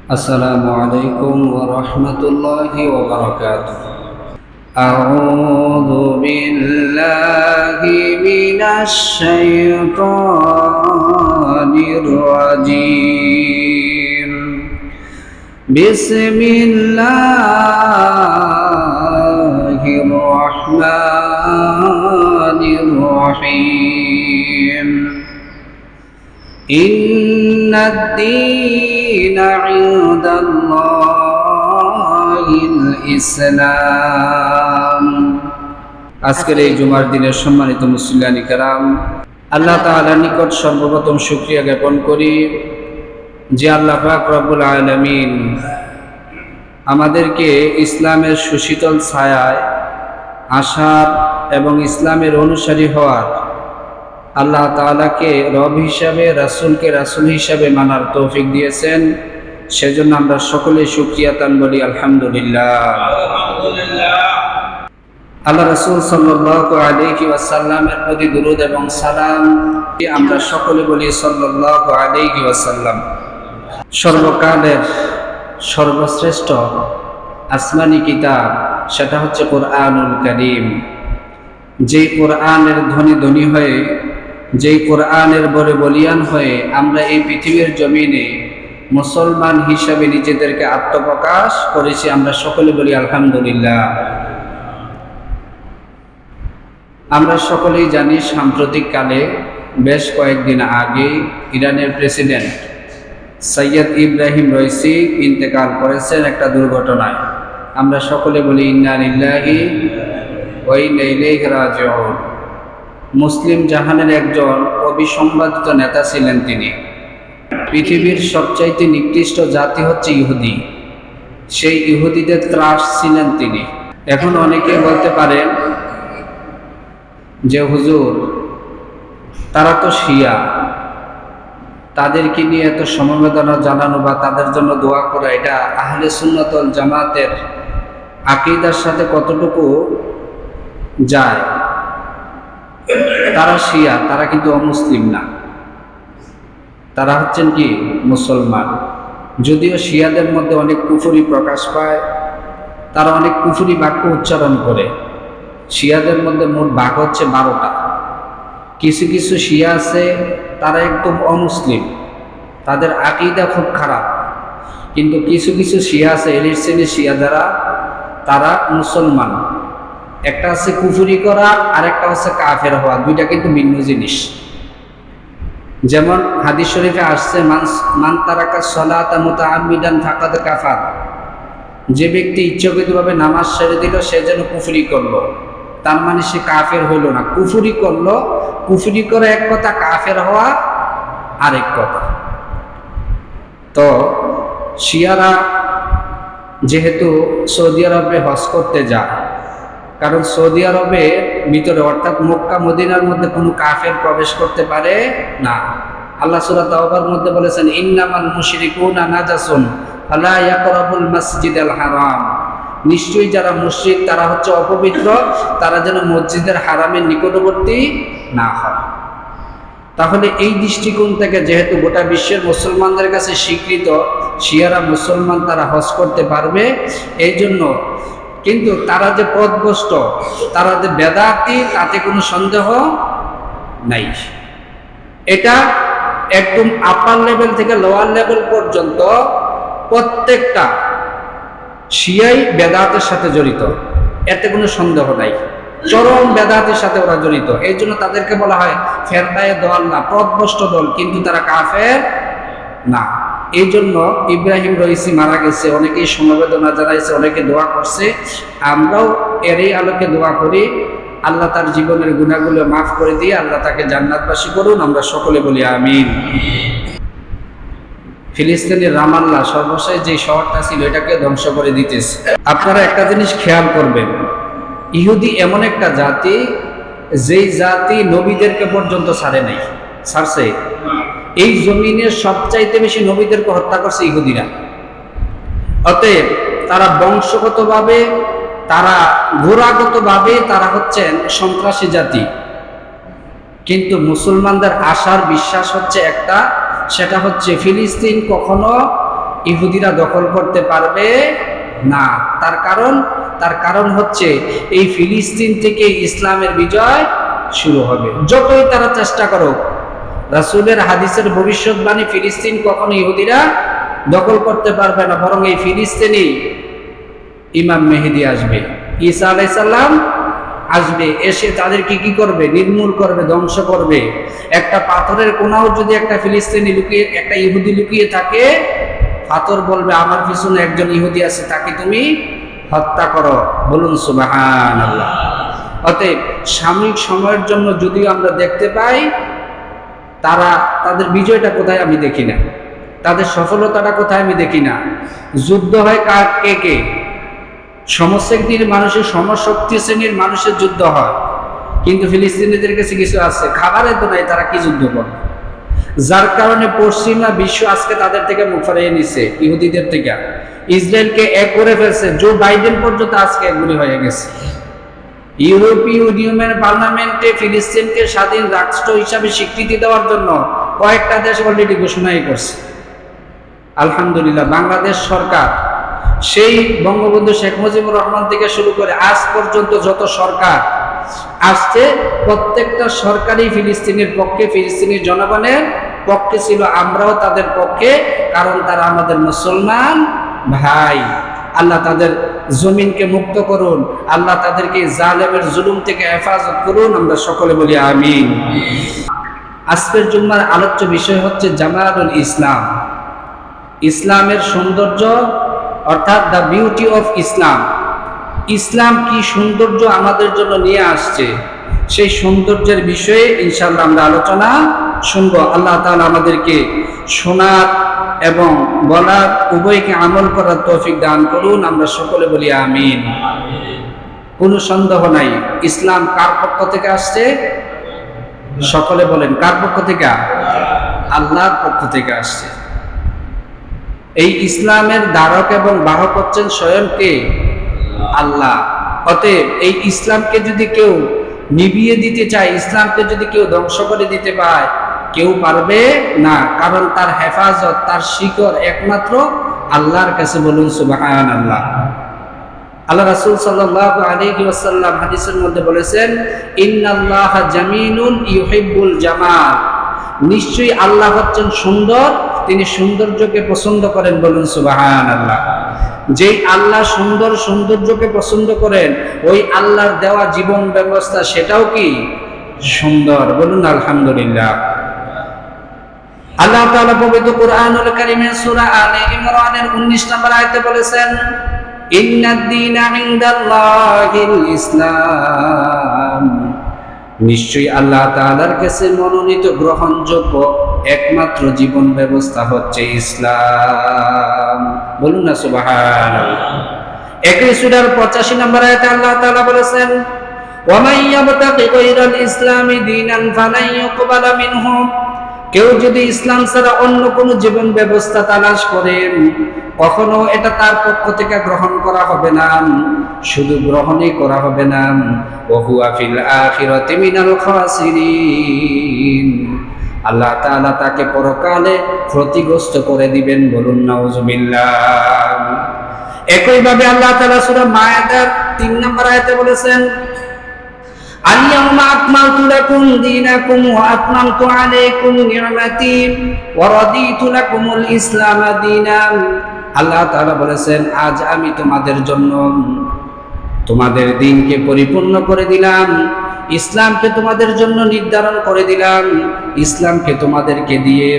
السلام عليكم ورحمة الله وبركاته. أعوذ بالله من الشيطان الرجيم. بسم الله الرحمن الرحيم. إن الدين عند الله الإسلام. আজকের এই জুমার দিনের সম্মানিত মুসলিয়ানি কেরাম, আল্লাহ তাআলার নিকট সর্বপ্রথম শুকরিয়া জ্ঞাপন করি যে আল্লাহ পাক রব্বুল আলামিন আমাদেরকে ইসলামের সুশীতল ছায়ায় আসার এবং ইসলামের অনুসারী হওয়ার, আল্লাহ তাআলাকে রব হিসাবে, রাসূলকে রাসূল হিসাবে মানার তৌফিক দিয়েছেন। সেজন্য আমরা সকলে শুকরিয়াতান বলি আলহামদুলিল্লাহ। আল্লাহ রাসূল সাল্লাল্লাহু আলাইহি ওয়াসাল্লামের প্রতি দুরূদ এবং সালাম আমরা সকলে বলি সাল্লাল্লাহু আলাইহি ওয়াসাল্লাম। সর্বকালের সর্বশ্রেষ্ঠ আসমানি কিতাব সেটা হচ্ছে কোরআনুল কারীম। যেই কোরআনের ধ্বনি হয়ে, যেই কোরআনের বলে বলিয়ান হয়ে আমরা এই পৃথিবীর জমিনে মুসলমান হিসাবে নিজেদেরকে আত্মপ্রকাশ করেছি, আমরা সকলে বলি আলহামদুলিল্লাহ। আমরা সকলেই জানি সাম্প্রতিক কালে বেশ কয়েকদিন আগে ইরানের প্রেসিডেন্ট সৈয়দ ইব্রাহিম রইসি ইন্তেকাল করেছেন একটা দুর্ঘটনায়। আমরা সকলে বলি ইন্না লিল্লাহি ওয়া ইন্না ইলাইহি রাজিউন। মুসলিম জাহানের একজন অবিসংবাদিত নেতা ছিলেন তিনি। পৃথিবীর সবচাইতে নিকৃষ্ট জাতি হচ্ছে ইহুদি, সেই ইহুদিদের ত্রাস ছিলেন তিনি। এখন অনেকে বলতে পারেন যে হুজুর, তারা তো শিয়া, তাদেরকে নিয়ে এত সমবেদনা জানানো বা তাদের জন্য দোয়া করা, এটা আহলে সুন্নাত ওয়াল জামাতের আকীদার সাথে কতটুকু যায়? তারা শিয়া, তারা কিন্তু অমুসলিম না, তারা হচ্ছেন কি মুসলমান। যদিও শিয়াদের মধ্যে অনেক কুফরি প্রকাশ পায়, তারা অনেক কুফরি বাক্য উচ্চারণ করে। শিয়াদের মধ্যে মোট ভাগ হচ্ছে 12টা। কিছু কিছু শিয়া আছে তারা একদম অমুসলিম, তাদের আকীদা খুব খারাপ। কিন্তু কিছু কিছু শিয়া আছে, এলিট শ্রেণীর শিয়া যারা, তারা মুসলমান। একটা আছে কুফরি করা আর একটা হচ্ছে কাফের হওয়া, দুইটা কিন্তু ভিন্ন জিনিস। যেমন হাদিস শরীফে আসছে, মান তারাকা সালাতা মুতাআম্মিদান ফাকাদ কাফার। যে ব্যক্তি ইচ্ছাকৃতভাবে নামাজ ছেড়ে দিল সে যেন কুফরি করলো, তার মানে সে কাফের হইল না, কুফরি করলো। কুফরি করে এক কথা, কাফের হওয়া আরেক কথা। তো শিয়ারা যেহেতু সৌদি আরবে হজ করতে যায়, কারণ সৌদি আরবের ভিতরে অর্থাৎ মক্কা মদিনার মধ্যে কোনো কাফের প্রবেশ করতে পারে না। আল্লাহ সূরা তাওবার মধ্যে বলেছেন, ইন্নামাল মুশরিকুনা নাজাসুন ফালা ইয়াকরাবুল মাসজিদাল হারাম। নিশ্চয়ই যারা মুশরিক তারা হচ্ছে অপবিত্র, তারা যেন মসজিদের হারামের নিকটবর্তী না হয়। তাহলে এই দৃষ্টিকোণ থেকে যেহেতু গোটা বিশ্বের মুসলমানদের কাছে স্বীকৃত শিয়ারা মুসলমান, তারা হজ করতে পারবে, এই জন্য। কিন্তু তারা যে পথভ্রষ্ট, তারা যে বেদাতি, তাতে কোনো সন্দেহ নাই। এটা একদম আপার লেভেল থেকে লোয়ার লেভেল পর্যন্ত প্রত্যেকটা শিয়াই বেদাতের সাথে জড়িত, এতে কোনো সন্দেহ নাই। চরম বেদাতের সাথে ওরা জড়িত। এই জন্য তাদেরকে বলা হয় ফেরকায়ে দল না, পথভ্রষ্ট দল, কিন্তু তারা কাফের না। এই জন্য ইব্রাহিম রইসি মারা গেছে, অনেকেই সমবেদনা জানাইছে, অনেকে দোয়া করছে। আমরাও এরই আলোকে দোয়া করি, আল্লাহ তার জীবনের গুনাহগুলো মাফ করে দিয়ে আল্লাহ তাকে জান্নাতবাসী করুন। আমরা সকলে বলি আমিন। ফিলিস্তিনের রামাল্লাহ সর্বশেষ যে শহরটা ছিল, এটাকে ধ্বংস করে দিতেছে। আপনারা একটা জিনিস খেয়াল করবেন, ইহুদি এমন একটা জাতি, যেই জাতি নবীদেরকে পর্যন্ত ছাড়ে নাই, ছাড়ছে। এই জমিনের সবচাইতে বেশি নবীদেরকে হত্যা করছে ইহুদিরা। অতএব তারা বংশগতভাবে, তারা গোড়াগতভাবে তারা হচ্ছেন সন্ত্রাসী জাতি। কিন্তু মুসলমানদের আশার বিশ্বাস হচ্ছে একটা, সেটা হচ্ছে ফিলিস্তিন কখনো ইহুদিরা দখল করতে পারবে না। তার কারণ হচ্ছে এই ফিলিস্তিন থেকে ইসলামের বিজয় শুরু হবে। যতই তারা চেষ্টা করুক, রাসূলের হাদিসের ভবিষ্যৎবাণী, ফিলিস্তিন কখনো ইহুদিরা দখল করতে পারবে না, বরং এই ফিলিস্তিনি ইমাম মেহেদী আসবে, ঈসা আলাইহিস সালাম আসবে, এসে তাদেরকে কি করবে? নির্মূল করবে, ধ্বংস করবে। একটা পাথরের কোনাও যদি একটা ফিলিস্তিনি লুকিয়ে, একটা ইহুদি লুকিয়ে থাকে, পাথর বলবে আমার পিছনে একজন ইহুদি আছে, তাকে তুমি হত্যা করো। বলুন সুবহানাল্লাহ। অতএব সাময়িক সময়ের জন্য যদিও আমরা দেখতে পাই তাদের বিজয়টা কোথায় আমি দেখি না, তাদের সফলতাটা কোথায় আমি দেখি না। যুদ্ধ হয় কে? সমশ্রেণীর মানুষের, সমশক্তি শ্রেণীর মানুষের যুদ্ধ হয়, কিন্তু ফিলিস্তিনিদের কাছে কিছু আছে, খাবারের তো নাই, তারা কি যুদ্ধ করবে? যার কারণে পশ্চিমা বিশ্ব আজকে তাদের থেকে মুখ ফিরিয়ে নিছে, ইহুদিদের থেকে। ইসরায়েলকে এক করে ফেলছে, জো বাইডেন পর্যন্ত আজকে একগুলি হয়ে গেছে। ইউরোপীয় ইউনিয়নের পার্লামেন্টে ফিলিস্তিনকে স্বাধীন রাষ্ট্র হিসাবে স্বীকৃতি দেওয়ার জন্য কয়েকটা দেশ অলরেডি ঘোষণাই করছে। আলহামদুলিল্লাহ, বাংলাদেশ সরকার, সেই বঙ্গবন্ধু শেখ মুজিবুর রহমান থেকে শুরু করে আজ পর্যন্ত যত সরকার আসছে, প্রত্যেকটা সরকারই ফিলিস্তিনের পক্ষে, ফিলিস্তিনি জনগণের পক্ষে ছিল। আমরাও তাদের পক্ষে, কারণ তারা আমাদের মুসলমান ভাই। আল্লাহ তাদের জমিনকে মুক্ত করুন, আল্লাহ তাদেরকে জালেমের জুলুম থেকে হেফাজত করুন, আমরা সকলে বলি আমিন। আজকের জুম্মার আলোচ্য বিষয় হচ্ছে জামালুল ইসলাম, ইসলামের সৌন্দর্য, অর্থাৎ দ্য বিউটি অফ ইসলাম। ইসলাম কি সৌন্দর্য আমাদের জন্য নিয়ে আসছে, সেই সৌন্দর্যের বিষয়ে ইনশাআল্লাহ আমরা আলোচনা শুনবো। আল্লাহ তাআলা আমাদেরকে শোনার এবং বলার, উভয়কে আমল করার তৌফিক দান করুন, আমরা সকলে বলি আমিন। কোনো সন্দেহ নাই, ইসলাম কার পক্ষ থেকে আসছে? সকলে বলেন, কার পক্ষ থেকে? আল্লাহর পক্ষ থেকে আসছে। এই ইসলামের ধারক এবং বাহক হচ্ছেন স্বয়ং কে? আল্লাহ। অতএব এই ইসলামকে যদি কেউ নিভিয়ে দিতে চায়, ইসলামকে যদি কেউ ধ্বংস করে দিতে পায়, কেউ পারবে না, কারণ তার হেফাজত, তার শিকড় একমাত্র আল্লাহর কাছে। বলুন সুবহানাল্লাহ। আল্লাহ রাসূল সাল্লাল্লাহু আলাইহি ওয়াসাল্লাম হাদিসের মধ্যে বলেছেন, ইন্নাল্লাহা জামিলুন ইউহিব্বুল জামাল, নিশ্চয়ই আল্লাহ হচ্ছেন সুন্দর, তিনি সৌন্দর্যকে পছন্দ করেন। বলুন সুবহানাল্লাহ। যেই আল্লাহ সুন্দর, সৌন্দর্যকে পছন্দ করেন, ওই আল্লাহর দেওয়া জীবন ব্যবস্থা সেটাও কি সুন্দর? বলুন আলহামদুলিল্লাহ। আল্লাহ তাআলা পবিত্র কুরআনুল কারীমের সূরা আলে ইমরানের 19 নম্বর আয়াতে বলেছেন, ইন্নাদ দীনা ইনদাল্লাহিল ইসলাম, নিশ্চয়ই আল্লাহ তাআলার কাছে মনোনীত গ্রহণযোগ্য একমাত্র জীবন ব্যবস্থা হচ্ছে ইসলাম। বলুন না সুবহানাল্লাহ। একই সূরার 85 নম্বর আয়াতে আল্লাহ তাআলা বলেছেন, ওয়া মান ইয়াবতাগি গায়রাল ইসলামি দীনান ফালান ইউকবালা মিনহু, কেউ যদি ইসলাম ছাড়া অন্য কোনো জীবন ব্যবস্থা তালাশ করে, কখনো এটা তার পক্ষ থেকে গ্রহণ করা হবে না। শুধু গ্রহণই করা হবে না, ওয়া হুয়া ফিল আখিরাতি মিনাল খাসিরিন, আল্লাহ তাআলা তাকে পরকালে ক্ষতিগ্রস্ত করে দিবেন। বলুন নাউজুবিল্লাহ। একইভাবে আল্লাহ তাআলা সূরা মায়েদার 3 নম্বর আয়াতে বলেছেন, আল-ইয়াওমা আকমালতু লাকুম দীনাকুম ওয়া আতমামতু আলাইকুম নি'মাতি ওয়া রাদিতু লাকুমুল ইসলাম দীনান। আল্লাহ তাআলা বলেছেন, আজ আমি তোমাদের জন্য তোমাদের দ্বীনকে পরিপূর্ণ করে দিলাম, ইসলামকে তোমাদের জন্য নির্ধারণ করে দিলাম, ইসলামকে তোমাদেরকে দিয়ে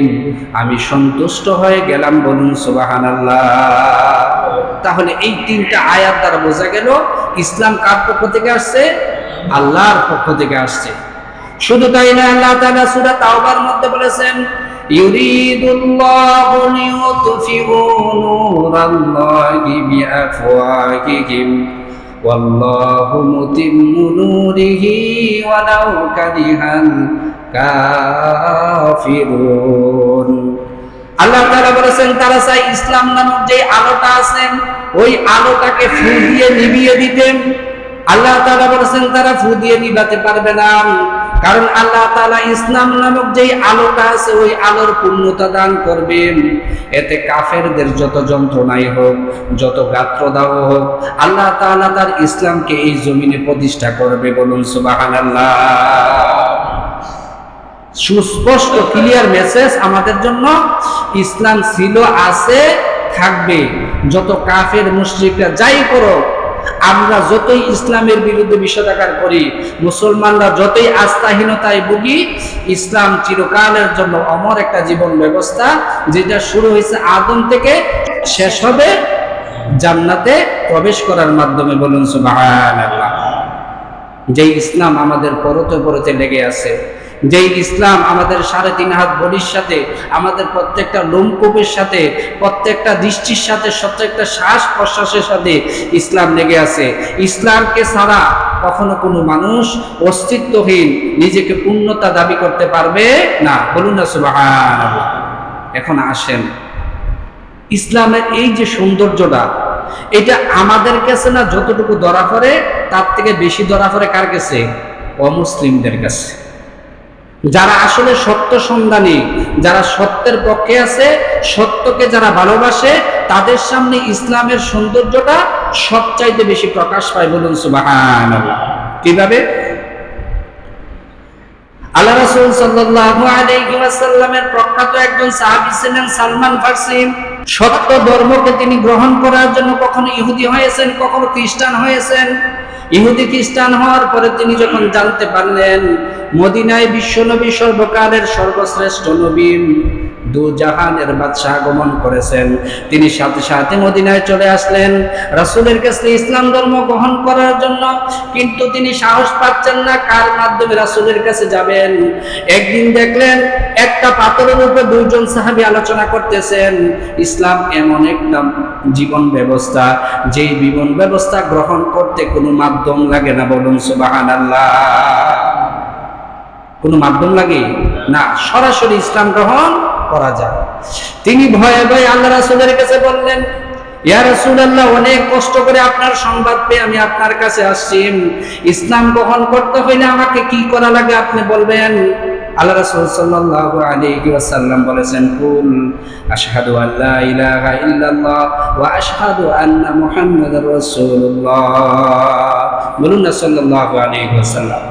আমি সন্তুষ্ট হয়ে গেলাম। বলুন সুবহানাল্লাহ। তাহলে এই 3টা আয়াত দ্বারা বোঝা গেল ইসলাম কার পক্ষ থেকে আসছে? আল্লাহর পক্ষ থেকে আসছে। শুধু তাই না, আল্লাহ তাআলা সূরা তাওবার মধ্যে বলেছেন, ইউরিদুল্লাহু লিইউতফিউ নূরাল্লাহি বিআফওয়াহিহিম ওয়াল্লাহু মুতিম্মু নূরিহি ওয়ালাউ কারিহাল কাফিরুন। আল্লাহ তাআলা বলেছেন, তারা চাই ইসলাম নামক যে আলোটা আছে, ওই আলোটাকে ফু দিয়ে নিভিয়ে দিতেন। আল্লাহ তাআলা বলেছেন, তারা ফু দিয়ে নিভাতে পারবে না, কারণ আল্লাহ তাআলা ইসলাম নামক যেই আলোটা আছে ওই আলোর পূর্ণতা দান করবেন। এতে কাফেরদের যত যন্ত্রণাই হোক, যত গাত্রদাহ হোক, আল্লাহ তাআলা তার ইসলামকে এই জমিনে প্রতিষ্ঠা করবে। বলুন সুবহানাল্লাহ। সুস্পষ্ট ক্লিয়ার মেসেজ আমাদের জন্য। ইসলাম ছিল, আছে, থাকবে। যত কাফের মুশরিকরা যাই করো, আমরা যতই ইসলামের বিরুদ্ধে বিষোদাগার করি, মুসলমানরা যতই আস্থাহীনতায় ভুগি, ইসলাম চিরকালের জন্য অমর একটা জীবন ব্যবস্থা, যেটা শুরু হয়েছে আদম থেকে, শেষ হবে জান্নাতে প্রবেশ করার মাধ্যমে। বলুন সুবহানাল্লাহ। যেই ইসলাম আমাদের পরতে পরতে লেগে আছে, যেই ইসলাম আমাদের 3.5 হাত বডির সাথে, আমাদের প্রত্যেকটা লোমকূপের সাথে, প্রত্যেকটা দৃষ্টির সাথে, প্রত্যেকটা শ্বাস প্রশ্বাসের সাথে ইসলাম লেগে আছে। ইসলামকে ছাড়া কখনো কোনো মানুষ অস্তিত্বহীন, নিজেকে পূর্ণতা দাবি করতে পারবে না। বলুন না সুবহানাল্লাহ। এখন আসেন, ইসলামের এই যে সৌন্দর্যটা, এটা আমাদের কাছে না যতটুকু ধরা পড়ে, তার থেকে বেশি ধরা পড়ে কার কাছে? অমুসলিমদের কাছে। যারা আসলে সত্য সন্ধানী, যারা সত্যের পক্ষে আছে, সত্যকে যারা ভালোবাসে, তাদের সামনে ইসলামের সৌন্দর্যটা সবচাইতে বেশি প্রকাশ পায়। বলুন সুবহানাল্লাহ। কিভাবে? আল্লাহ রাসূল সাল্লাল্লাহু আলাইহি ওয়াসাল্লামের প্রখ্যাত একজন সাহাবী ছিলেন সালমান ফারসি। সত্য ধর্মকে তিনি গ্রহণ করার জন্য কখনো ইহুদি হয়েছেন, কখনো খ্রিস্টান হয়েছেন। ইহুদি খ্রিস্টান হওয়ার পরে তিনি যখন জানতে পারলেন মদিনায় বিশ্বনবী, সর্বকালের সর্বশ্রেষ্ঠ নবী, দু জাহানের বাদশাহ আগমন করেছেন, তিনি সাথে সাথে মদিনায় চলে আসলেন রাসূলের কাছে ইসলাম ধর্ম গ্রহণ করার জন্য। কিন্তু তিনি সাহস পাচ্ছেন না কার মাধ্যমে রাসূলের কাছে যাবেন। একদিন দেখলেন একটা পাথরের উপরে দুইজন সাহাবী আলোচনা করতেছেন। ইসলাম এমন একটা জীবন ব্যবস্থা, যেই জীবন ব্যবস্থা গ্রহণ করতে কোনো মাধ্যম লাগে না। বলুন সুবহানাল্লাহ। কোনো মাধ্যম লাগে না, সরাসরি ইসলাম গ্রহণ করা যায়। তিনি ভয়ে ভয়ে আল্লাহ রাসূলের কাছে বললেন, ইয়া রাসূলুল্লাহ, অনেক কষ্ট করে আপনার সংবাদ পেয়ে আমি আপনার কাছে আসছি। ইসলাম গ্রহণ করতে হইলে আমাকে কি করা লাগে আপনি বলবেন। আল্লাহ রাসূল সাল্লাল্লাহু আলাইহি ওয়াসাল্লাম বলেছেন, কুল আশহাদু আল্লা ইলাহা ইল্লাল্লাহ ওয়া আশহাদু আন্না মুহাম্মাদার রাসূলুল্লাহ। বলুন না সাল্লাল্লাহু আলাইহি ওয়াসাল্লাম,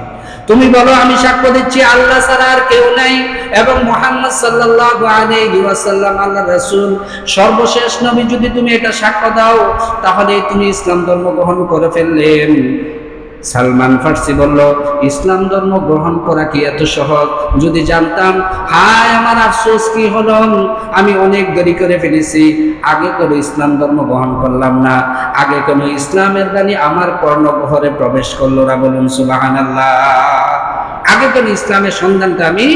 তুমি বলো আমি সাক্ষ্য দিচ্ছি আল্লাহ ছাড়া আর কেউ নাই, এবং মুহাম্মদ সাল্লাল্লাহু আলাইহি ওয়াসাল্লাম আল্লাহর রাসূল, সর্বশেষ নবী। যদি তুমি এটা সাক্ষ্য দাও, তাহলে তুমি ইসলাম ধর্ম গ্রহণ করে ফেললেন। সালমান ফারসি বলল, ইসলাম ধর্ম গ্রহণ করা কি এত সহজ? যদি জানতাম। হায় আমার আফসোস কি হলো, আমি অনেক দেরি করে ফেলেছি। আগে কোনো ইসলাম ধর্ম গ্রহণ করলাম না, আগে কোনো ইসলামের বাণী আমার কর্ণগহরে প্রবেশ করলো না। বলুন সুবহানাল্লাহ। আগে কোনো ইসলামের সন্ধানটা আমি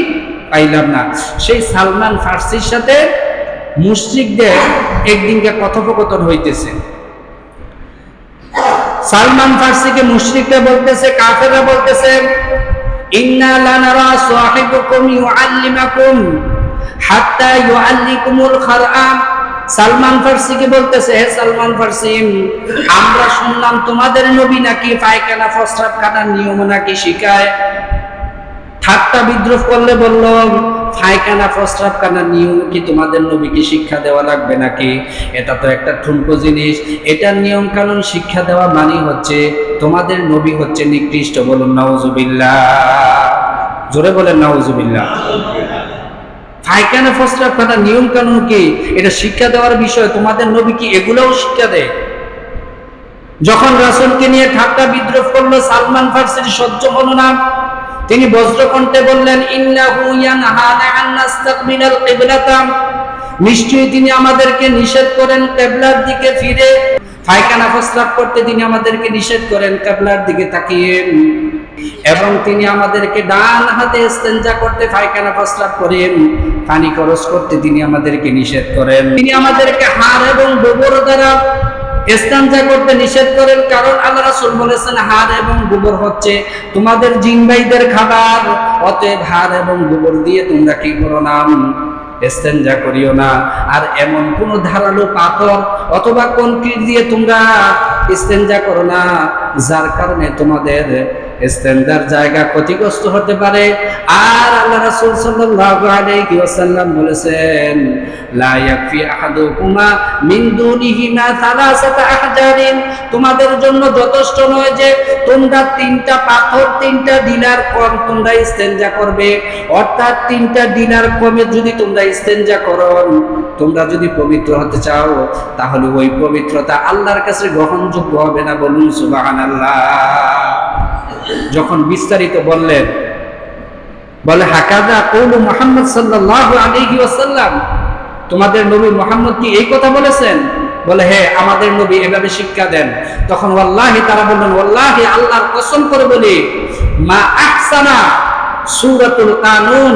পাইলাম না। সেই সালমান ফারসির সাথে মুশরিকদের একদিনকে কথোপকথন হইতেছে। সালমান ফারসিকে মুশরিকরা বলতেছে, কাফেররা বলতেছে, ইন্না লানারা সাহিবুকুম ইউআল্লিমাকুম হাত্তা ইউআল্লিকুমুল খারআ। সালমান ফারসিকে বলতেছে, হে সালমান ফারসি, আমরা শুনলাম তোমাদের নবী নাকি পায়খানা প্রস্রাব কাটার নিয়ম নাকি শিখায়। ঠাট্টা বিদ্রুপ করলে বলল, পায়খানা প্রস্রাব কাটার নিয়ম কি তোমাদের নবীকে শিক্ষা দেওয়া লাগবে নাকি? এটা তো একটা ঠুনকো জিনিস। এটার নিয়ম কানুন শিক্ষা দেওয়া মানে হচ্ছে তোমাদের নবী হচ্ছে নিকৃষ্ট। বলুন নাউজুবিল্লাহ। জোরে বলেন নাউজুবিল্লাহ। পায়খানা প্রস্রাব কাটার নিয়ম কানুন কি এটা শিক্ষা দেওয়ার বিষয়? তোমাদের নবী কি এগুলোও শিক্ষা দেয়? যখন রাসূলকে নিয়ে ঠাট্টা বিদ্রুপ করলো, সালমান ফারসির সহ্য হলো না। তিনি বজ্রকণ্ঠে বললেন, ইন্নাহু ইয়ানহানা আন নাস্তাকবিলাল কিবলাতা, নিশ্চয়ই তিনি আমাদেরকে নিষেধ করেন কিবলার দিকে ফিরে পায়খানা প্রস্রাব করতে। তিনি আমাদেরকে নিষেধ করেন কিবলার দিকে তাকিয়ে, এবং তিনি আমাদেরকে ডান হাতে ইস্তেনজা করতে, পায়খানা প্রস্রাব করেন, পানি খরচ করতে তিনি আমাদেরকে নিষেধ করেন। তিনি আমাদেরকে হাড় এবং গোবর দ্বারা ইস্তেনজা করতে নিষেধ করেন, কারণ আল্লাহ রাসূল বলেছেন হাড় এবং গোবর হচ্ছে তোমাদের জিনবাইদের খাবার। অতএব হাড় এবং গোবর দিয়ে তোমরা কি করো না, ইস্তেনজা করিও না। আর এমন কোন ধারালো পাথর অথবা কনক্রিট দিয়ে তোমরা ইস্তেনজা করো না, যার কারণে তোমাদের ইস্তেঞ্জার জায়গা ক্ষতিগ্রস্ত হতে পারে। আর আল্লাহ রাসূল সাল্লাল্লাহু আলাইহি ওয়াসাল্লাম বলেছেন, লা ইয়াকফি আহাদুকুমা মিন দুনিহিমা সালাসাতা আহজারিন, তোমাদের জন্য যথেষ্ট নয় যে তোমরা 3টা পাথর 3টা দিনার কম তোমরা ইস্তেঞ্জা করবে, অর্থাৎ 3টা দিনার কমে যদি তোমরা ইস্তেঞ্জা করো, তোমরা যদি পবিত্র হতে চাও তাহলে ওই পবিত্রতা আল্লাহর কাছে গ্রহণযোগ্য হবে না। বলুন সুবহানাল্লাহ। যখন বিস্তারিত বললেন, বলে হাকাযা কওলু মুহাম্মদ সাল্লাল্লাহু আলাইহি ওয়াসাল্লাম, তোমাদের নবী মুহাম্মদ কি এই কথা বলেছেন? বলে হ্যাঁ, আমাদের নবী এভাবে শিক্ষা দেন। তখন ওয়াল্লাহি, তারা বললেন ওয়াল্লাহি, আল্লাহর কসম করে বলি, মা আহসানা সূরাতুল কানুন,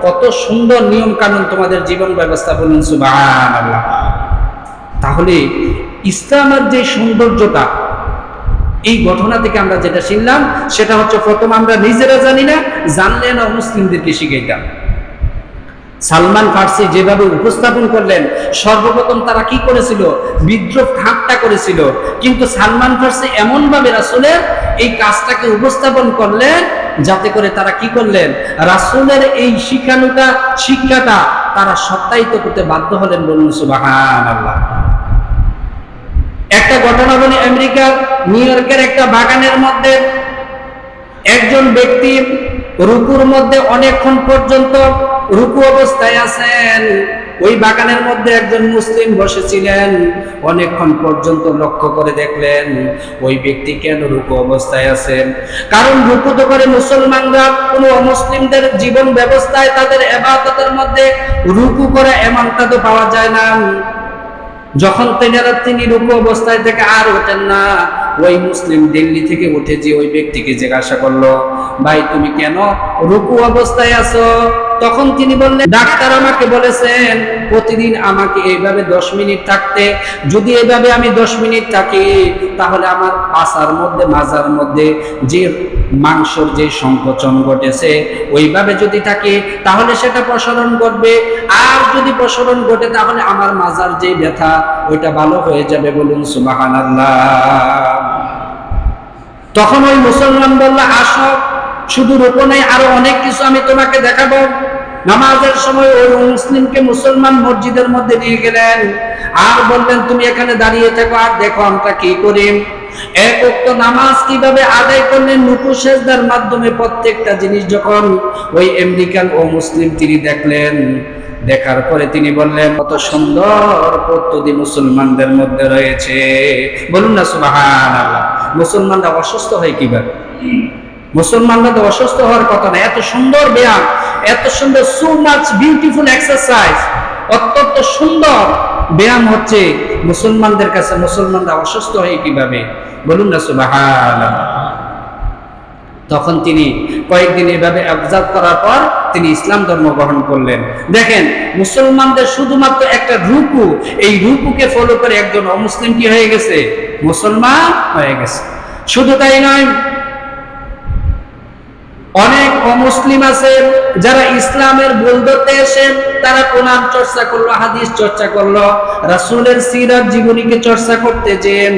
কত সুন্দর নিয়ম কানুন তোমাদের জীবন ব্যবস্থা। বলুন সুবহানাল্লাহ। তাহলে ইসলামের যে সৌন্দর্যটা, এই ঘটনা থেকে আমরা যেটা শিখলাম সেটা হচ্ছে, প্রথম আমরা নিজেরা জানি না, জানলে না মুসলিমদেরকে শিখাইতাম। সালমান ফার্সি যেভাবে উপস্থাপন করলেন, সর্বপ্রথম তারা কি করেছিল? বিদ্রোহ ঠাট্টা করেছিল। কিন্তু সালমান ফার্সি এমন ভাবে রাসূলের এই কাজটাকে উপস্থাপন করলেন যাতে করে তারা কি করলেন, রাসূলের এই শিক্ষাটা তারা সত্যায়িত করতে বাধ্য হলেন। বলুন সুবহানাল্লাহ। একটা ঘটনা বলি, আমেরিকার নিউ ইয়র্কের একটা বাগানের মধ্যে একজন ব্যক্তি রুকুর মধ্যে অনেকক্ষণ পর্যন্ত রুকু অবস্থায় আছেন। ওই বাগানের মধ্যে একজন মুসলিম বসেছিলেন, অনেকক্ষণ পর্যন্ত লক্ষ্য করে দেখলেন ওই ব্যক্তি কেন রুকু অবস্থায় আছেন। কারণ রুকু তো করে মুসলমানরা, কোনো অমুসলিমদের জীবন ব্যবস্থায় তাদের ইবাদতের মধ্যে রুকু করা এমনটা তো পাওয়া যায় না। যখন তিনি রুকু অবস্থায় থেকে আর ওঠেন না, ওই মুসলিম দিল্লি থেকে উঠে যে ওই ব্যক্তিকে জিজ্ঞাসা করলো, ভাই তুমি কেন রুকু অবস্থায় আছো? তখন তিনি বললেন, ডাক্তার আমাকে বলেছেন প্রতিদিন আমাকে এইভাবে 10 মিনিট থাকতে, যদি এইভাবে আমি 10 মিনিট থাকি তাহলে আমার পাছার মধ্যে, মাজার মধ্যে যে মাংসর যে সংকোচন ঘটেছে, ওইভাবে যদি থাকি তাহলে সেটা প্রসারণ ঘটবে, আর যদি প্রসারণ ঘটে তাহলে আমার মাজার যে ব্যথা ওইটা ভালো হয়ে যাবে। বলুন সুবহানাল্লাহ। তখন ওই মুসলমান বলল, আসো, শুধু রুকু নেই, আরো অনেক কিছু আমি তোমাকে দেখাবো। নামাজের সময় ওই মুসলিমকে মুসলমান মসজিদের মধ্যে নিয়ে গেলেন আর বললেন, তুমি এখানে দাঁড়িয়ে থাকো আর দেখো আমরা কি করি। এক ওয়াক্ত নামাজ কিভাবে আদায় করলেন রুকু সিজদার মাধ্যমে, প্রত্যেকটা জিনিস যখন ওই আমেরিকান ও মুসলিম তিনি দেখলেন, দেখার পরে তিনি বললেন, কত সুন্দর পদ্ধতি মুসলমানদের মধ্যে রয়েছে। বলুন না সুবহানাল্লাহ। মুসলমানরা অসুস্থ হয় কিভাবে? মুসলমানরা তো অসুস্থ হওয়ার কথা না। এত সুন্দর ব্যায়াম, এত সুন্দর, সো মাচ বিউটিফুল এক্সারসাইজ, অত্যন্ত সুন্দর ব্যায়াম হচ্ছে মুসলমানদের কাছে। মুসলমানরা অসুস্থ হয় কিভাবে? বলুন না সুবহানাল্লাহ। তখন তিনি কয়েকদিন এভাবে অবজার্ভ করার পর তিনি ইসলাম ধর্ম গ্রহণ করলেন। দেখেন, মুসলমানদের শুধুমাত্র একটা রুকু, এই রুকুকে ফলো করে একজন অমুসলিম কি হয়ে গেছে? মুসলমান হয়ে গেছে। শুধু তাই নয়, অনেক অমুসলিম আছে যারা ইসলামের ভুল ধরতে এসে তারা কোরআন চর্চা করলো, হাদিস চর্চা করলো, রাসূলের সিরাত জীবনীকে চর্চা করতে যেন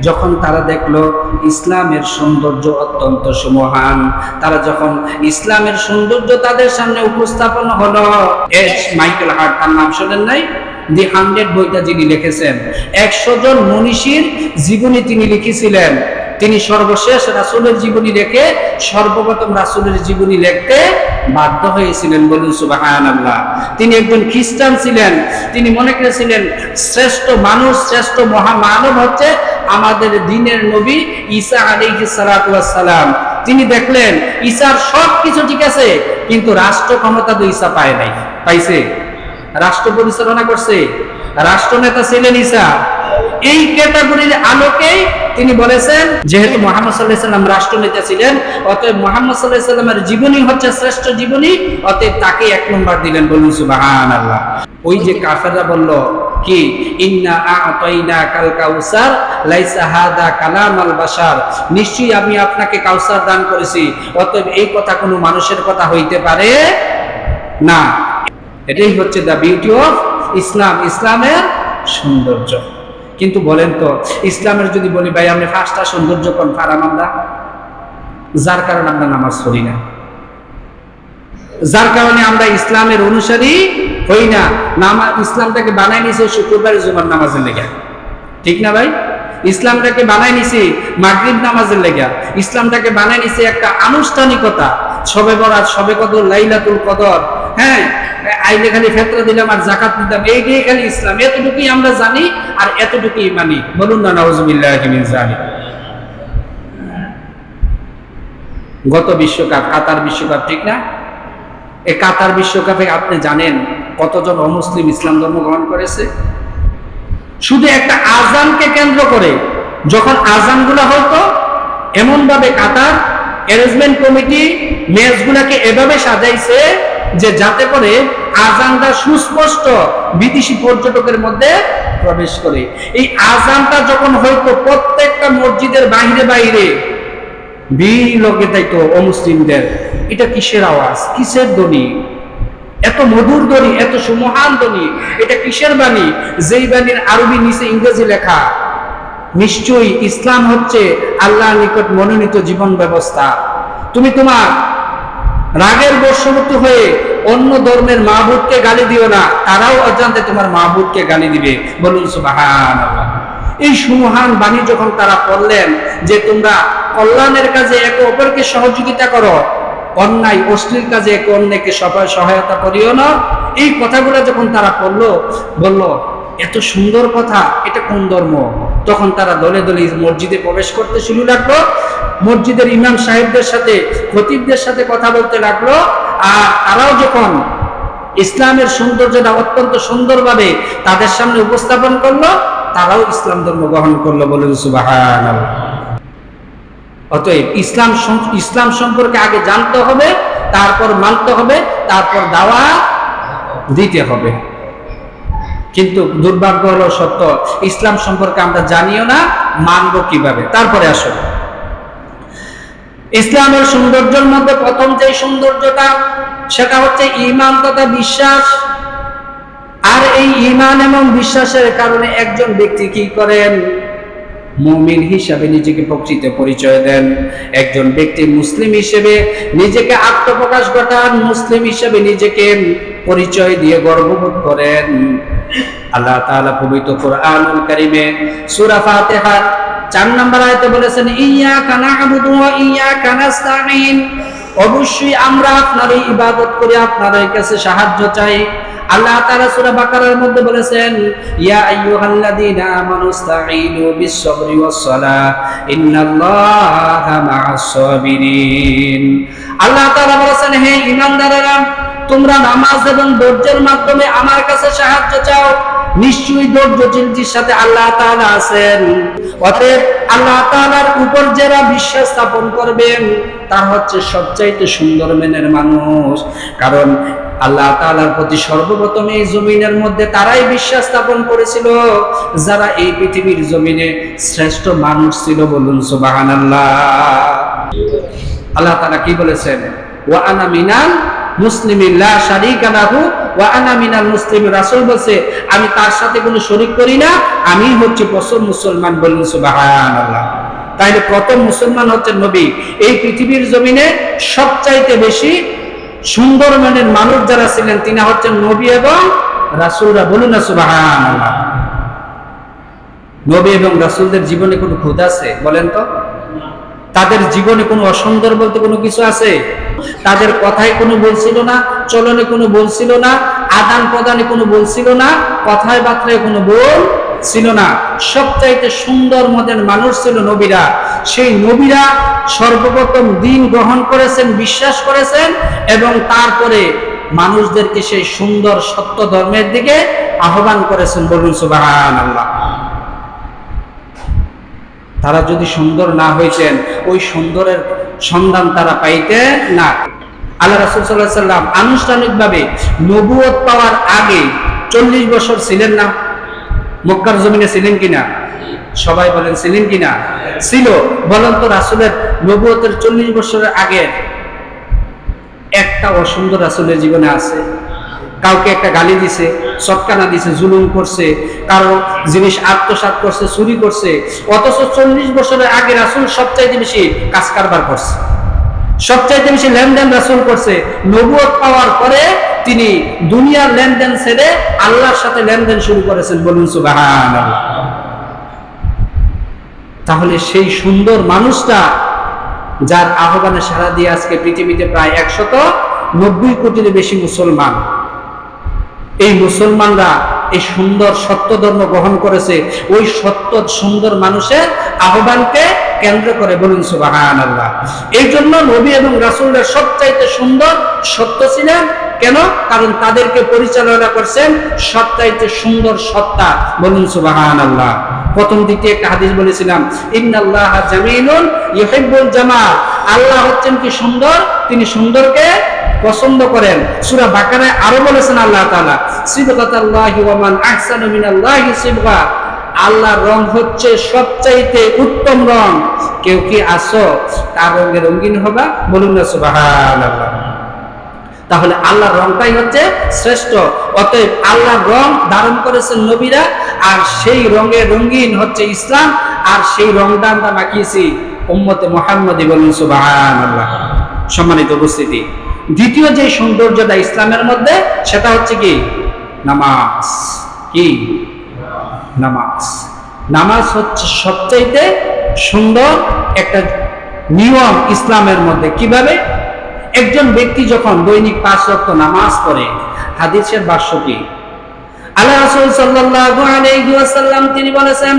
যখন তারা দেখলো ইসলামের সৌন্দর্য অত্যন্ত সুমহান, তারা যখন ইসলামের সৌন্দর্য তাদের সামনে উপস্থাপন হলো, মাইকেল হার্ট, তার নাম শোনেন নাই? দি 100 বইটা যিনি লিখেছেন, 100 জন মনীষীর জীবনী তিনি লিখেছিলেন। তিনি সর্বশেষ রাসূলের জীবনী রেখে সর্বপ্রথম রাসূলের জীবনী লিখতে বাধ্য হয়েছিলেন। বলুন সুবহানাল্লাহ। তিনি একজন খ্রিস্টান ছিলেন। তিনি মনে করেছিলেন শ্রেষ্ঠ মানুষ, শ্রেষ্ঠ মহামানব হচ্ছে আমাদের দ্বীনের নবী ঈসা আলাইহিস সালাতু ওয়াস সালাম। তিনি দেখলেন ঈসার সব কিছু ঠিক আছে, কিন্তু রাষ্ট্র ক্ষমতা তো ঈসা পায় নাই। পাইছে? রাষ্ট্র পরিচালনা করছে, রাষ্ট্রনেতা ছিলেন ঈসা। এই ক্যাটাগরির আলোকেই তিনি বলেছেন, যেহেতু মুহাম্মদ সাল্লাল্লাহু আলাইহি সাল্লাম রাষ্ট্রনেতা ছিলেন, অতএব মুহাম্মদ সাল্লাল্লাহু আলাইহি সাল্লামের জীবনী হচ্ছে শ্রেষ্ঠ জীবনী, অতএব তাকে 1 নম্বর দিলেন। বলুন সুবহানাল্লাহ। ওই যে কাফেররা বলল কি, ইন্না আ'তাইনা কাল কাউসার লাইসা হাদা কালামাল বাশার, নিশ্চয়ই আমি আপনাকে কাউসার দান করেছি, অতএব এই কথা কোনো মানুষের কথা হইতে পারে না। এটাই হচ্ছে দ্য বিউটি অফ ইসলাম, ইসলামের সৌন্দর্য। কিন্তু বলেন তো, ইসলামের যদি বলি ভাই আপনি 5টা সৌন্দর্য কোন হারাম, আমরা যার কারণে আমরা নামাজ পড়ি না, যার কারণে আমরা ইসলামের অনুসারী হই না। ইসলামটাকে বানাই নিছে শুক্রবার জুমার নামাজের লেগে, ঠিক না ভাই? ইসলামটাকে বানাই নিছে মাগরিব নামাজের লেগে, ইসলামটাকে বানাই নিছে একটা আনুষ্ঠানিকতা, শবে বরাত, শবে কদর, লাইলাতুল কদর, হ্যাঁ, আইলে খালি ফেতরা দিলাম আর জাকাত দিতাম, এই দিয়ে খালি ইসলাম, এতটুকুই আমরা জানি আর এতটুকুই মানি। বলুন না নাউজুবিল্লাহি মিন যালিক। গত বিশ্বকাপ, কাতার বিশ্বকাপ, ঠিক না? এই কাতার বিশ্বকাপে আপনি জানেন কতজন অমুসলিম ইসলাম ধর্ম গ্রহণ করেছে? শুধু একটা আজানকে কেন্দ্র করে, যখন আজানগুলো হতো এমন ভাবে কাতার অ্যারেঞ্জমেন্ট কমিটি ম্যাচগুলোকে এভাবে সাজাইছে যে যাতে করে আজানটা সুস্পষ্ট বিদেশি পর্যটকের মধ্যে প্রবেশ করে। এই আজানটা যখন হয়তো প্রত্যেকটা মসজিদের বাইরে বাইরে ভিড় লোকে তাইতো অমুসলিমদের, এটা কিসের আওয়াজ, কিসের ধ্বনি, এত মধুর ধ্বনি, এত সুমহান ধ্বনি, এটা কিসের বাণী? যেই বাণীর আরবি নিচে ইংরেজি লেখা। নিশ্চয়ই ইসলাম হচ্ছে আল্লাহর নিকট মনোনীত জীবন ব্যবস্থা। তুমি তোমার রাগের বশবর্তী হয়ে অন্য ধর্মের মাহবুবকে গালি দিও না, তারাও অজান্তে তোমার মাহবুবকে গালি দিবে। বলুন সুবহানাল্লাহ। এই সুমহান বাণী যখন তারা পড়লেন যে তোমরা কল্যাণের কাজে একে অপরকে সহযোগিতা করো, অন্যায় অশ্লীল কাজে একে অন্যকে সহায়তা করিও না, এই কথাগুলো যখন তারা পড়লো, বলল এত সুন্দর কথা, এটা কোন ধর্ম? তখন তারা দলে দলে মসজিদে প্রবেশ করতে শুরু লাগলো, মসজিদের ইমাম সাহেবদের সাথে, খতিবদের সাথে কথা বলতে লাগলো। আর তারাও যখন ইসলামের সৌন্দর্যটা অত্যন্ত সুন্দরভাবে তাদের সামনে উপস্থাপন করলো, তারাও ইসলাম ধর্ম গ্রহণ করলো। বলুন সুবহানাল্লাহ। অতএব ইসলাম সম্পর্কে আগে জানতে হবে, তারপর মানতে হবে, তারপর দাওয়াত দিতে হবে। কিন্তু দুর্ভাগ্য হলো সত্য, ইসলাম সম্পর্কে আমরা জানিও না, মানবো কিভাবে? তারপরে আসলে ইসলামের সৌন্দর্যের মধ্যে প্রথম যে সৌন্দর্যটা, সেটা হচ্ছে ঈমান তথা বিশ্বাস। আর এই ঈমান এবং বিশ্বাসের কারণে একজন ব্যক্তি কি করেন? মুমিন হিসাবে নিজেকে প্রকৃত পরিচয় দেন। একজন ব্যক্তি মুসলিম হিসেবে নিজেকে আত্মপ্রকাশ ঘটান, মুসলিম হিসেবে নিজেকে পরিচয় দিয়ে গর্ববোধ করেন। আল্লাহ তাআলা পবিত্র কোরআনুল কারীমে সূরা ফাতিহার 4 নম্বর আয়াতে বলেছেন, ইয়্যাকা না'বুদু ওয়া ইয়্যাকা নাস্তাঈন। অবশ্যই আমরা আপনারই ইবাদত করি, আপনারই কাছে সাহায্য চাই। আল্লাহ তাআলা সূরা বাকারার মধ্যে বলেছেন, ইয়া আইয়ুহাল্লাযীনা আমানুস্তাঈনু বিস-সাবরি ওয়াস-সালাহ ইন্নাল্লাহা মা'আস-সাবিরিন। আল্লাহ তাআলা বলেছেন, হে ঈমানদারেরা, তোমরা নামাজ এবং ধৈর্যের মাধ্যমে আমার কাছে সাহায্য চাও, নিশ্চয়ই ধৈর্যশীলদের সাথে আল্লাহ তাআলা আছেন। অতএব আল্লাহ তাআলার উপর যারা বিশ্বাস স্থাপন করবেন, তার হচ্ছে সবচাইতে সুন্দর মনের মানুষ। কারণ আল্লাহ তাআলার প্রতি সর্বপ্রথম এই জমিনের মধ্যে তারাই বিশ্বাস স্থাপন করেছিল যারা এই পৃথিবীর জমিনে শ্রেষ্ঠ মানুষ ছিল। বলুন সুবহানাল্লাহ। আল্লাহ তাআলা কি বলেছেন? ওয়া আনা মিনাল মুসলিমিন লা শারীকা লাহু ওয়া আনা মিনাল মুসলিমিন। রাসূল বলেছে, আমি তার সাথে কোনো শরীক করি না, আমি হচ্ছে প্রথম মুসলমান। বলুন সুবহানাল্লাহ। তাইলে প্রথম মুসলমান হচ্ছেন নবী। এই পৃথিবীর জমিনে সবচাইতে বেশি সুন্দর মানের মানুষ যারা ছিলেন, তিনি হচ্ছেন নবী এবং রাসূলরা। বলুন না সুবহানাল্লাহ। নবী এবং রাসূলদের জীবনে কোনো খুঁত আছে? বলেন তো। তাদের জীবনে কোনো অসুন্দর বলতে কোনো কিছু আছে? তাদের কথায় কোনো বলছিল না, চলনে কোনো বলছিল না, আদান প্রদানে কোনো বলছিল না, কথায় বার্তায় কোনো বল ছিল না। সবচাইতে সুন্দর মনের মানুষ ছিল নবীরা। সেই নবীরা সর্বপ্রথম দ্বীন গ্রহণ করেছেন, বিশ্বাস করেছেন এবং তারপরে মানুষদেরকে সেই সুন্দর সত্য ধর্মের দিকে আহ্বান করেছেন। বলুন সুবহানাল্লাহ। তারা যদি সুন্দর না হইতেন, ওই সুন্দরের সন্ধান তারা পাইতেন না। আল্লাহ রাসূল সাল্লাল্লাহু আলাইহি সাল্লাম আনুষ্ঠানিকভাবে নবুয়ত পাওয়ার আগে 40 বছর ছিলেন না? মক্কার জমিনে ছিলেন কিনা? সবাই বলেন ছিলেন কিনা? ছিল। বলেন তো, রাসূলের নবুয়তের 40 বছরের আগে একটা অসুন্দর রাসূলের জীবনে আছে? কাউকে একটা গালি দিছে, চটকানা দিছে, জুলুম করছে, কারো জিনিস আত্মসাৎ করছে, চুরি করছে। অথচ 40 বছরের আগে রাসূল সবচাইতে বেশি কাজ কারবার করছে। সবচাইতে বেশি লেনদেন রাসূল করছে। নবুয়ত পাওয়ার পরে তিনি দুনিয়ার লেনদেন ছেড়ে আল্লাহর সাথে লেনদেন শুরু করেছেন, বলুন সুবহানাল্লাহ। তাহলে সেই সুন্দর মানুষটা, যার আহ্বানে সাড়া দিয়ে আজকে পৃথিবীতে প্রায় 190 কোটির বেশি মুসলমান, এই মুসলমানরা এই সুন্দর সত্য ধর্ম গ্রহণ করেছে, ওই সত্য সুন্দর মানুষের আহ্বানকে কেন্দ্র করে, বলুন সুবহানাল্লাহ। এই জন্য নবী এবং রাসূলরা সবচাইতে সুন্দর সত্য ছিলেন। কেন? কারণ তাদেরকে পরিচালনা করছেন সবচাইতে সুন্দর সত্তা, বলুন সুবহানাল্লাহ। প্রথম দিকে একটা হাদিস বলেছিলাম, ইন্নাল্লাহা জামিলুন ইউহিব্বুল জামাল। আল্লাহ হচ্ছেন কি সুন্দর, তিনি সুন্দরকে পছন্দ করেন। সূরা বাকারায় আরো বলেছেন আল্লাহ তাআলা, সিবগাতাল্লাহি ওয়া মান আহসানু মিনাল্লাহি সিবগা। আল্লাহর রং হচ্ছে সবচাইতে উত্তম রং। কেউ কি আসো তার রঙে রঙিন হবা, বলুন না সুবহানাল্লাহ। তাহলে আল্লাহর রংটাই হচ্ছে শ্রেষ্ঠ। অতএব আল্লাহর রং ধারণ করেছেন নবীরা, আর সেই রঙে রঙিন হচ্ছে ইসলাম, আর সেই রংটা আমরা মাখিয়েছি উম্মতে মুহাম্মাদি, বলুন সুবহানাল্লাহ। সম্মানিত উপস্থিতি, দ্বিতীয় যে সৌন্দর্যটা ইসলামের মধ্যে, সেটা হচ্ছে কি? নামাজ। কি? নামাজ। নামাজ হচ্ছে সবচাইতে সুন্দর একটা নিয়ম ইসলামের মধ্যে। কিভাবে? একজন ব্যক্তি যখন দৈনিক 5 ওয়াক্ত নামাজ পড়ে, হাদিসের ভাষ্য কি? আল্লাহ রাসূল সাল্লাল্লাহু আলাইহি ওয়াসাল্লাম তিনি বলেছেন,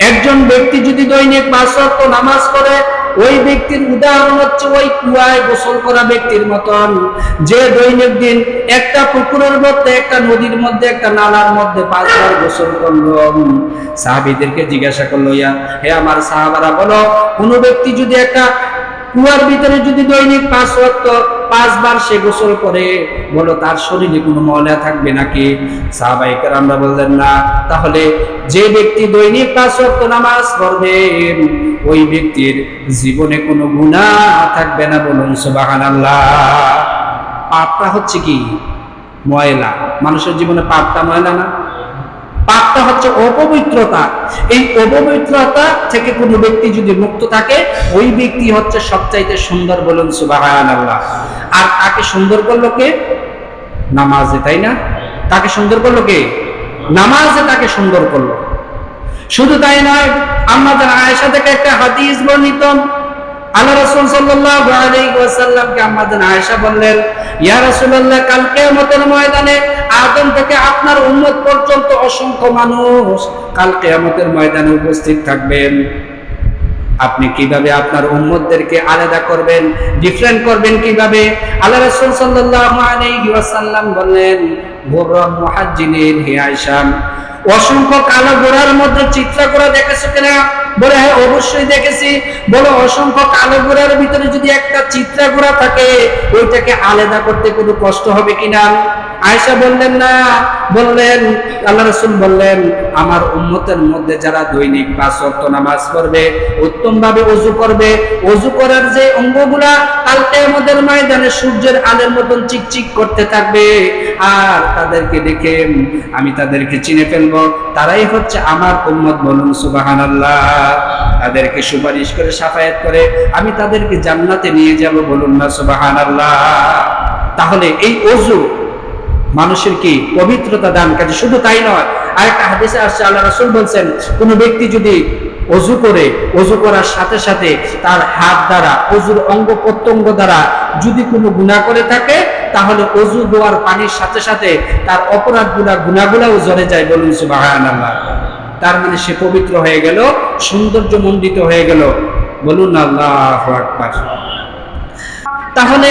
একজন ব্যক্তি যদি দৈনিক 5 ওয়াক্ত নামাজ পড়ে, ওই ব্যক্তির উদাহরণ হচ্ছে ওই কুয়ায় গোসল করা ব্যক্তির মতন, যে দৈনিক দিন একটা পুকুরের মধ্যে, একটা নদীর মধ্যে, একটা নালার মধ্যে 5 বার গোসল করলো। সাহাবীদেরকে জিজ্ঞাসা করলো, হে আমার সাহাবারা, বলো কোন ব্যক্তি যদি একটা কুয়ার ভিতরে যদি দৈনিক 5 ওয়াক্ত 5 বার সে গোসল করে, বলো তার শরীরে কোনো ময়লা থাকবে নাকি? সাহাবায়ে কেরামরা বললেন না। তাহলে যে ব্যক্তি দৈনিক 5 ওয়াক্ত নামাজ পড়বে, ওই ব্যক্তির জীবনে কোনো গুনাহ থাকবে না, বলুন সুবহানাল্লাহ। পাপটা হচ্ছে কি? ময়লা। মানুষের জীবনে পাপটা ময়লা না? পাপটা হচ্ছে অপবিত্রতা। এই অপবিত্রতা থেকে কোনো ব্যক্তি যদি মুক্ত থাকে, ওই ব্যক্তি হচ্ছে সবচাইতে সুন্দর, বলুন সুবহানাল্লাহ। আর তাকে সুন্দর করলো কে? নামাজে, তাই না? তাকে সুন্দর করলো কে? নামাজে তাকে সুন্দর করলো। শুধু তাই নয়, আমাদের আয়েশা থেকে একটা হাদিস বর্ণিত, আল্লাহ রাসূল সাল্লাল্লাহু আলাইহি ওয়াসাল্লামকে আমাদের আয়েশা বললেন, ইয়া রাসূলুল্লাহ, কাল কিয়ামতের ময়দানে আদম থেকে আপনার উম্মত পর্যন্ত অসংখ্য মানুষ কাল কিয়ামতের ময়দানে উপস্থিত থাকবেন। আপনি কিভাবে আপনার উম্মতদেরকে আলাদা করবেন, ডিফারেন্ট করবেন কিভাবে? আল্লাহ রাসূল সাল্লাল্লাহু আলাইহি ওয়াসাল্লাম বললেন, গুররাম মুহাজ্জিলিন, হে আয়েশা, অসংখ্য কালো ঘোড়ার মধ্যে চিত্রকরা দেখেছো কিনা? বলে হ্যাঁ, অবশ্যই দেখেছি। বলো অসংখ্য কালো ঘোড়ার ভিতরে যদি একটা চিত্রা ঘোড়া থাকে, ওইটাকে আলাদা করতে কোনো কষ্ট হবে কিনা? আয়েশা বললেন না। বললেন, আল্লাহ রাসূল বললেন, আমার উম্মতের মধ্যে যারা দৈনিক 5 ওয়াক্ত নামাজ পড়বে, উত্তম ভাবে ওযু করবে, ওযু করার যে অঙ্গগুলা কাল কিয়ামতের ময়দানে সূর্যের আলোর মতন চিকচিক করতে থাকবে, আর তাদেরকে দেখে আমি তাদেরকে চিনে ফেলবো, তারাই হচ্ছে আমার উম্মত, বলুন সুবহানাল্লাহ। তাদেরকে সুপারিশ করে, শাফায়াত করে আমি তাদেরকে জান্নাতে নিয়ে যাব, বলুন না সুবহানাল্লাহ। তাহলে এই ওযু মানুষের কি পবিত্রতা দান করে। শুধু তাই নয়, আরেকটা হাদিসে আসছে, আল্লাহ রাসূল বলেন, কোন ব্যক্তি যদি ওযু করে, ওযু করার সাথে সাথে তার হাত দ্বারা, ওযুর অঙ্গ প্রত্যঙ্গ দ্বারা যদি কোনো গুনাহ করে থাকে, তাহলে ওযু দেওয়ার পানির সাথে সাথে তার অপরাধগুলা, গুনাহগুলাও ঝরে যায়, বলুন সুবহানাল্লাহ। তার মানে সে পবিত্র হয়ে গেল, সৌন্দর্যমণ্ডিত হয়ে গেল, বলুন আল্লাহু আকবার। তাহলে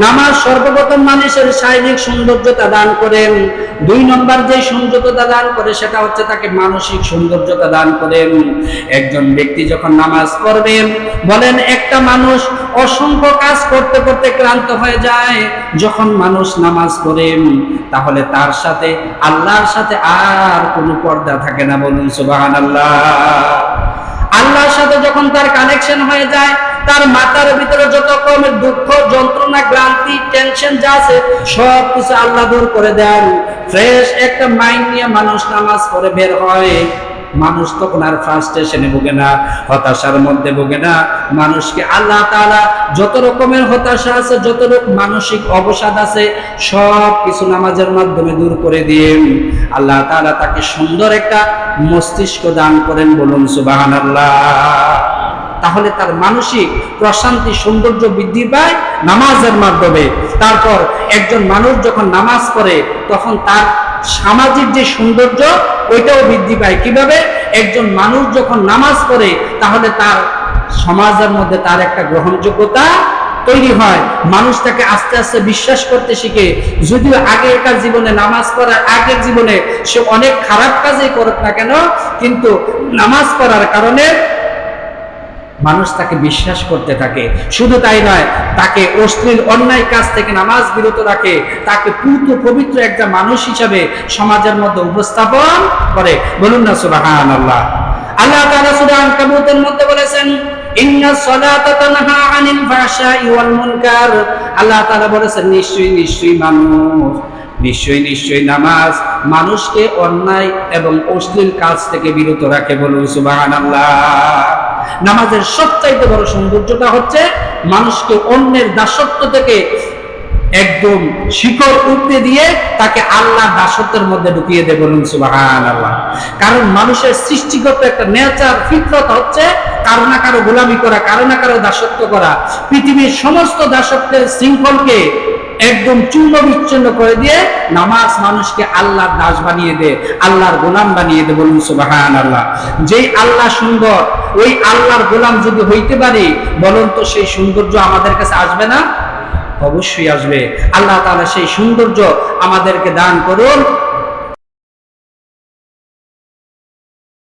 নামাজ সর্বপ্রথম মানুষের শারীরিক সৌন্দর্যতা দান করেন। 2 নম্বর যে সৌন্দর্যতা দান করে, সেটা হচ্ছে তাকে মানসিক সৌন্দর্যতা দান করেন। একজন ব্যক্তি যখন নামাজ পড়বেন, বলেন একটা মানুষ অসংখ্য কাজ করতে করতে ক্লান্ত হয়ে যায়, যখন মানুষ নামাজ পড়েন, তাহলে তার সাথে আল্লাহর সাথে আর কোনো পর্দা থাকে না, বলুন সুবহানাল্লাহ। আল্লাহর সাথে যখন তার কানেকশন হয়ে যায়, তার মাথার ভিতরে যত রকমের দুঃখ, যন্ত্রণা, ক্লান্তি, টেনশন যা আছে, সব কিছু আল্লাহ দূর করে দেন। ফ্রেশ একটা মাইন্ড নিয়ে মানুষ নামাজ পড়ে বের হয়, মানুষ তখন আর ফ্রাস্ট্রেশনে ভোগে না, হতাশার মধ্যে ভোগে না। মানুষকে আল্লাহ তাআলা যত রকমের হতাশা আছে, যত রকম মানসিক অবসাদ আছে, সব কিছু নামাজের মাধ্যমে দূর করে দিয়ে আল্লাহ তাআলা তাকে সুন্দর একটা মস্তিষ্ক দান করেন। বলুন সুবহানাল্লাহ। তাহলে তার মানসিক প্রশান্তি, সৌন্দর্য বৃদ্ধি পায় নামাজের মাধ্যমে। তারপর একজন মানুষ যখন নামাজ পড়ে তখন তার সামাজিক যে সৌন্দর্য ওইটাও বৃদ্ধি পায়। কিভাবে? একজন মানুষ যখন নামাজ পড়ে তাহলে তার সমাজের মধ্যে তার একটা গ্রহণযোগ্যতা তৈরি হয়, মানুষ তাকে আস্তে আস্তে বিশ্বাস করতে শিখে। যদিও আগেকার জীবনে, নামাজ পড়ার আগের জীবনে সে অনেক খারাপ কাজই করুক না কেন, কিন্তু নামাজ পড়ার কারণে মানুষ তাকে বিশ্বাস করতে থাকে। শুধু তাই নয়, তাকে অশ্লীল অন্যায় কাজ থেকে নামাজ বিরত রাখে, তাকে পূর্ত পবিত্র একটা মানুষ হিসাবে সমাজের মধ্যে উপস্থাপন করে। বলুন না সুবহানাল্লাহ। আল্লাহ তাআলা সূরা আনকাবুতের মধ্যে বলেছেন, ইন্নাস সালাতা তানহা আনিল ফাহশাই ওয়াল মুনকার। আল্লাহ তাআলা বলেছেন, নিশ্চয়ই নামাজ মানুষকে অন্যায় এবং অশ্লীল কাজ থেকে বিরত রাখে। বলুন সুবহানাল্লাহ। নামাজের সবচাইতে বড় সৌন্দর্যটা হচ্ছে মানুষকে অন্যের দাসত্ব থেকে একদম শিকড় উপড়ে দিয়ে তাকে আল্লাহর দাসত্বের মধ্যে ঢুকিয়ে দেয়। বলুন সুবহানাল্লাহ। কারণ মানুষের সৃষ্টিগত একটা নেচার, ফিতরত হচ্ছে কারো না কারো গোলামি করা, কারো না কারো দাসত্ব করা। পৃথিবীর সমস্ত দাসত্বের শৃঙ্খলকে একদম চূর্ণ বিচ্ছিন্ন করে দিয়ে নামাজ মানুষকে আল্লাহর দাস বানিয়ে দেয়, আল্লাহর গোলাম বানিয়ে দেয়। বলুন সুবহানাল্লাহ। যেই আল্লাহ সুন্দর, ওই আল্লাহর গোলাম যদি হইতে পারি, বলুন তো সেই সৌন্দর্য আমাদের কাছে আসবে না? অবশ্যই আসবে। আল্লাহ তাআলা সেই সৌন্দর্য আমাদেরকে দান করুন।